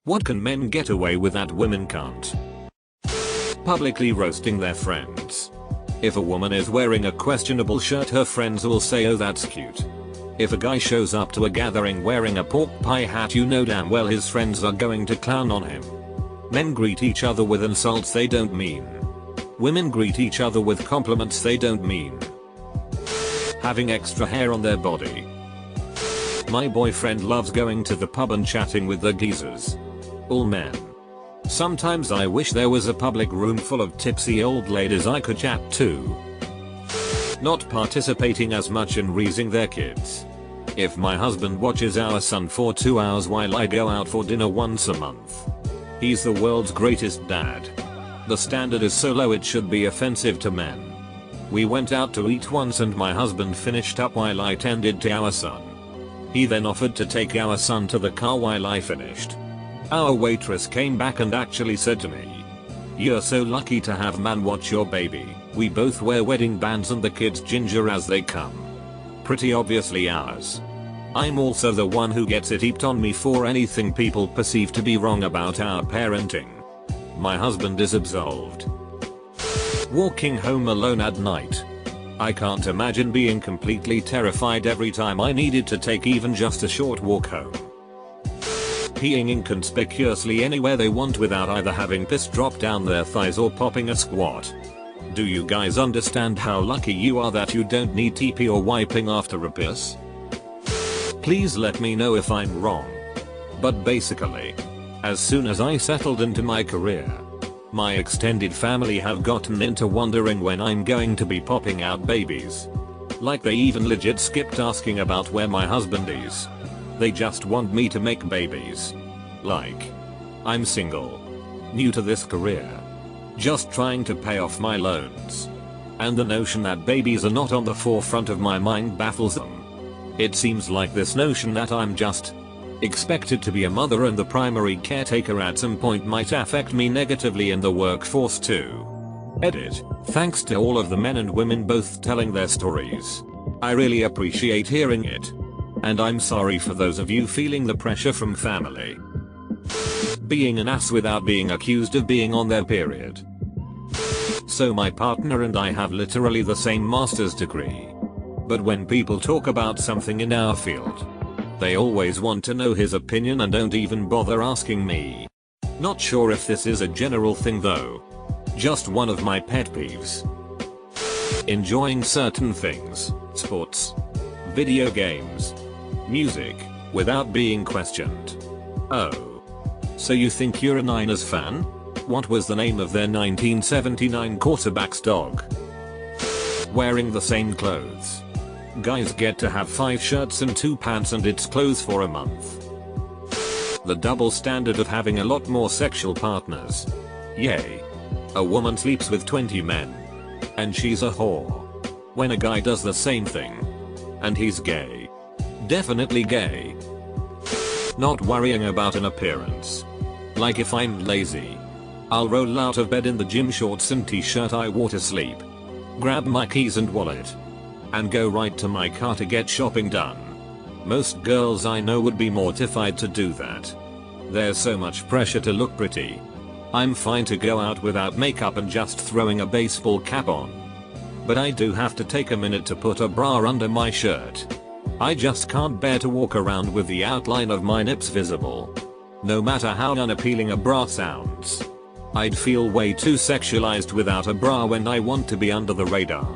What can men get away with that women can't? Publicly roasting their friends. If a woman is wearing a questionable shirt, her friends will say, oh, that's cute. If a guy shows up to a gathering wearing a pork pie hat, you know damn well his friends are going to clown on him. Men greet each other with insults they don't mean. Women greet each other with compliments they don't mean. Having extra hair on their body. My boyfriend loves going to the pub and chatting with the geezers. All men. Sometimes I wish there was a public room full of tipsy old ladies I could chat to. Not participating as much in raising their kids. If my husband watches our son for 2 hours while I go out for dinner once a month. He's the world's greatest dad. The standard is so low it should be offensive to men. We went out to eat once and my husband finished up while I tended to our son. He then offered to take our son to the car while I finished. Our waitress came back and actually said to me, "You're so lucky to have man watch your baby. We both wear wedding bands and the kids ginger as they come." Pretty obviously ours. I'm also the one who gets it heaped on me for anything people perceive to be wrong about our parenting. My husband is absolved. Walking home alone at night. I can't imagine being completely terrified every time I needed to take even just a short walk home. Peeing inconspicuously anywhere they want without either having piss drop down their thighs or popping a squat. Do you guys understand how lucky you are that you don't need TP or wiping after a piss? Please let me know if I'm wrong. But basically, as soon as I settled into my career, my extended family have gotten into wondering when I'm going to be popping out babies. Like they even legit skipped asking about where my husband is. They just want me to make babies. Like, I'm single. New to this career. Just trying to pay off my loans. And the notion that babies are not on the forefront of my mind baffles them. It seems like this notion that I'm just expected to be a mother and the primary caretaker at some point might affect me negatively in the workforce too. Edit. Thanks to all of the men and women both telling their stories. I really appreciate hearing it. And I'm sorry for those of you feeling the pressure from family. Being an ass without being accused of being on their period. So my partner and I have literally the same master's degree. But when people talk about something in our field, they always want to know his opinion and don't even bother asking me. Not sure if this is a general thing though. Just one of my pet peeves. Enjoying certain things, sports, video games, music, without being questioned. Oh. So you think you're a Niners fan? What was the name of their 1979 quarterback's dog? Wearing the same clothes. Guys get to have 5 shirts and 2 pants and it's clothes for a month. The double standard of having a lot more sexual partners. Yay. A woman sleeps with 20 men. And she's a whore. When a guy does the same thing. And he's gay. Definitely gay. Not worrying about an appearance. Like if I'm lazy, I'll roll out of bed in the gym shorts and t-shirt I wore to sleep. Grab my keys and wallet. And go right to my car to get shopping done. Most girls I know would be mortified to do that. There's so much pressure to look pretty. I'm fine to go out without makeup and just throwing a baseball cap on. But I do have to take a minute to put a bra under my shirt. I just can't bear to walk around with the outline of my nips visible. No matter how unappealing a bra sounds. I'd feel way too sexualized without a bra when I want to be under the radar.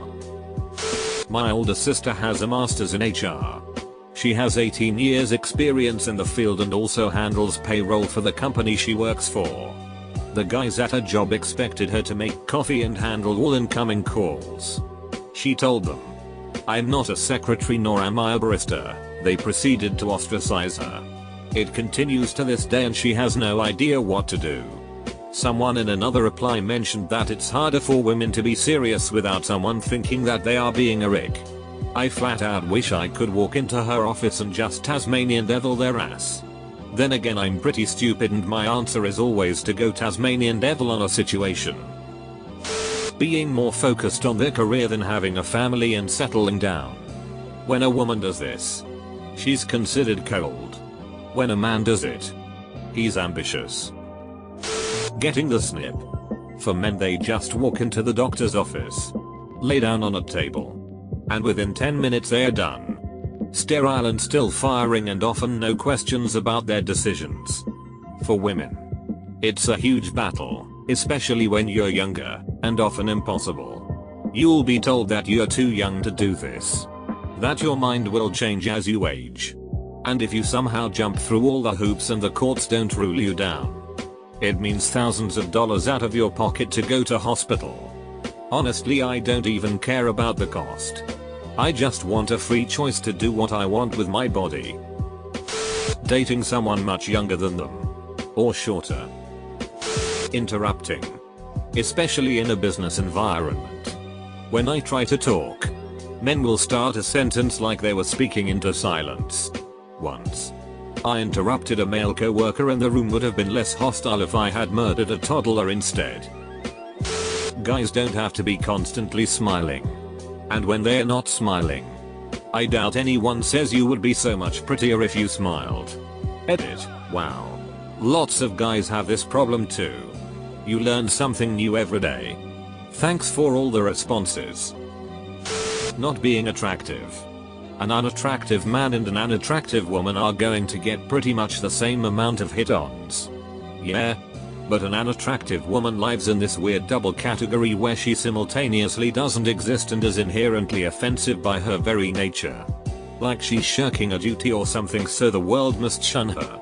My older sister has a master's in HR. She has 18 years experience in the field and also handles payroll for the company she works for. The guys at her job expected her to make coffee and handle all incoming calls. She told them, "I'm not a secretary nor am I a barista." They proceeded to ostracize her. It continues to this day and she has no idea what to do. Someone in another reply mentioned that it's harder for women to be serious without someone thinking that they are being a rick. I flat out wish I could walk into her office and just Tasmanian devil their ass. Then again, I'm pretty stupid and my answer is always to go Tasmanian devil on a situation. Being more focused on their career than having a family and settling down. When a woman does this, she's considered cold. When a man does it, He's ambitious. Getting the snip. For men, they just walk into the doctor's office, lay down on a table, and within 10 minutes they're done. Sterile and still firing, and often no questions about their decisions. For women, it's a huge battle, especially when you're younger, and often impossible. You'll be told that you're too young to do this, that your mind will change as you age, and if you somehow jump through all the hoops and the courts don't rule you down, it means thousands of dollars out of your pocket to go to hospital. Honestly, I don't even care about the cost. I just want a free choice to do what I want with my body. Dating someone much younger than them, or shorter. Interrupting, especially in a business environment. When I try to talk, men will start a sentence like they were speaking into silence. Once, I interrupted a male coworker, and the room would have been less hostile if I had murdered a toddler instead. Guys don't have to be constantly smiling. And when they're not smiling, I doubt anyone says you would be so much prettier if you smiled. Edit. Wow. Lots of guys have this problem too. You learn something new every day. Thanks for all the responses. Not being attractive. An unattractive man and an unattractive woman are going to get pretty much the same amount of hit-ons. Yeah. But an unattractive woman lives in this weird double category where she simultaneously doesn't exist and is inherently offensive by her very nature. Like she's shirking a duty or something, so the world must shun her.